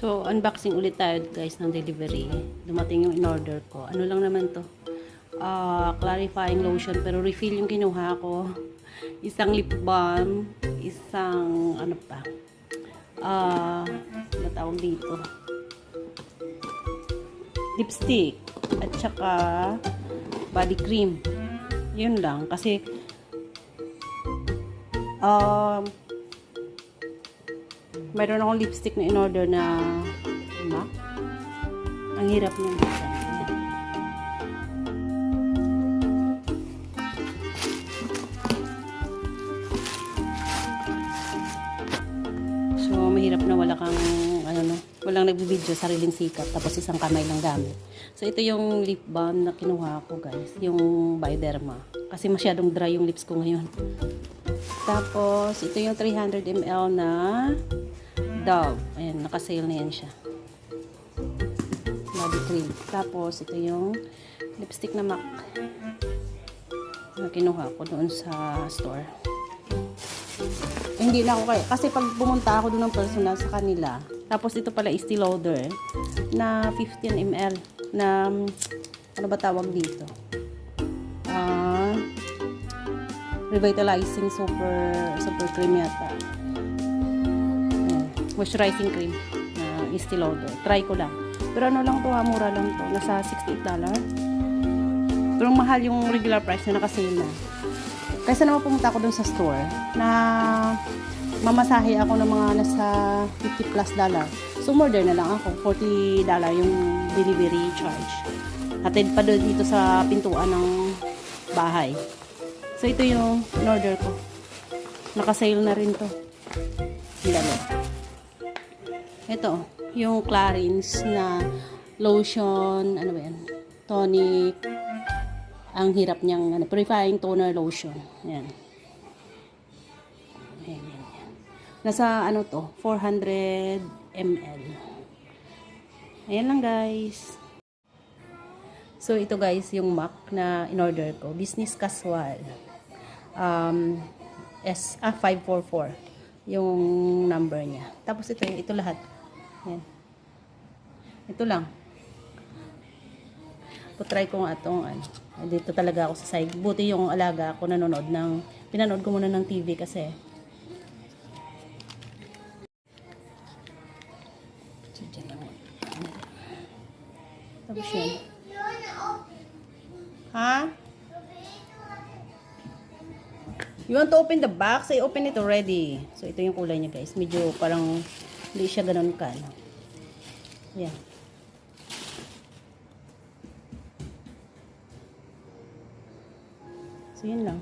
So, unboxing ulit tayo guys ng delivery. Dumating yung in-order ko. Ano lang naman to? Clarifying lotion. Pero refill yung kinuha ko. Isang lip balm. Isang, ano pa? Ano tawag dito? Lipstick. At saka, body cream. Yun lang. Kasi, mayroon akong lipstick na in-order na MAC. Ang hirap niya. So, mahirap na wala kang, walang nagbibideo, sariling sikap, tapos isang kamay lang gamit. So, ito yung lip balm na kinuha ko guys, yung Bioderma. Kasi masyadong dry yung lips ko ngayon. Tapos, ito yung 300 ml na Dove. Ayan, naka-sale na yan siya. Body cream. Tapos, ito yung lipstick na MAC na kinuha ko doon sa store. Hindi na ako kasi pag pumunta ako doon ng personal sa kanila, tapos ito pala is still loader na 15 ml na, ano ba tawag dito? Revitalizing super cream yata. Moisturizing cream na Estee Lauder. Try ko lang. Pero ano lang to ha, mura lang to. Nasa $68. Pero mahal yung regular price na naka-sale na. Kaysa naman pumunta ako dun sa store na mamasahe ako ng mga nasa $50+. So order na lang ako. $40 yung delivery charge. Hatid pa doon dito sa pintuan ng bahay. So ito yung in-order ko. Naka-sale na rin to. Dalawa. Ito, yung Clarins na lotion, ano ba yan? Tonic. Ang hirap niyang, purifying toner lotion. Ayan. Ayan, ayan. Nasa, to, 400 ml. Ayan lang, guys. So, ito, guys, yung MAC na in-order ko. Business Casual. 544. Yung number niya. Tapos, ito lahat. Ayan. Ito lang. Try ko nga itong dito talaga ako sa side. Buti yung alaga ako pinanood ko muna ng TV kasi. Tapos yan. Ha? You want to open the box? I open it already. So, ito yung kulay niya guys. Medyo parang hindi siya ganun ka. Yan. So, yun lang.